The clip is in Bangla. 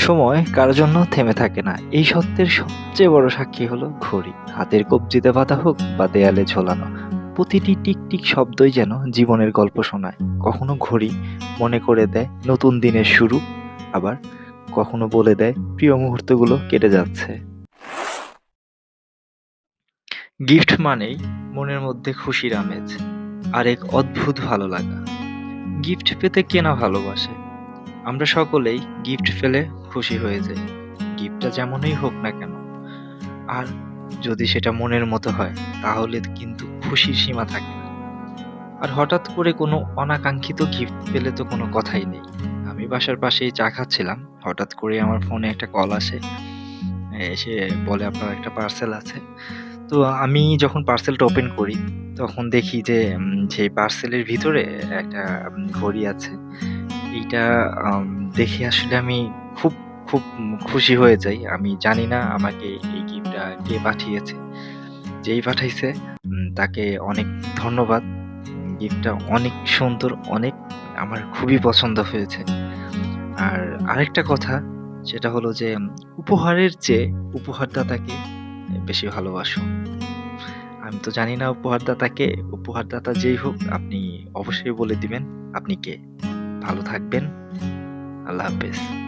সময় কারো জন্য থেমে থাকে না। এই সত্যের সবচেয়ে বড় সাক্ষী হলো ঘড়ি। হাতের কবজিতে বাঁধা হোক বা দেয়ালে ঝোলানো। প্রতিটি টিকটিক শব্দই যেন জীবনের গল্প শোনায়। কখনো ঘড়ি মনে করে দেয় নতুন দিনের শুরু, আবার কখনো বলে দেয় প্রিয় মুহূর্তগুলো কেটে যাচ্ছে। গিফট মানেই মনের মধ্যে খুশির আমেজ আর এক অদ্ভুত ভালো লাগা। গিফট পেতে কেনা ভালোবাসে। আমরা সকলেই গিফট পেলে খুশি হয়ে যাই, গিফটটা যেমনই হোক না কেন। আর যদি সেটা মনের মতো হয়, তাহলে কিন্তু খুশির সীমা থাকে না। আর হঠাৎ করে কোনো অনাকাঙ্ক্ষিত গিফট পেলে তো কোনো কথাই নেই। আমি বাসার পাশেই চা খাচ্ছিলাম, হঠাৎ করে আমার ফোনে একটা কল আসে। এসে বলে আপনার একটা পার্সেল আছে। তো আমি যখন পার্সেলটা ওপেন করি, তখন দেখি যে সেই পার্সেলের ভিতরে একটা ঘড়ি আছে। এইটা আম দেখে আসলে আমি খুব, খুব খুশি হয়ে যাই। আমি জানি না আমাকে এই গিফটটা কে পাঠিয়েছে। যেই পাঠাইছে তাকে অনেক ধন্যবাদ। গিফটটা অনেক সুন্দর, অনেক আমার খুবই পছন্দ হয়েছে। আর আরেকটা কথা, সেটা হলো যে উপহারের চেয়ে উপহারদাতাকে বেশি ভালোবাসো। আমি তো জানি না উপহারদাতা কে। উপহারদাতা যেই হোক, আপনি অবশ্যই বলে দিবেন আপনি কে। ভালো থাকবেন। আল্লাহ হাফেজ।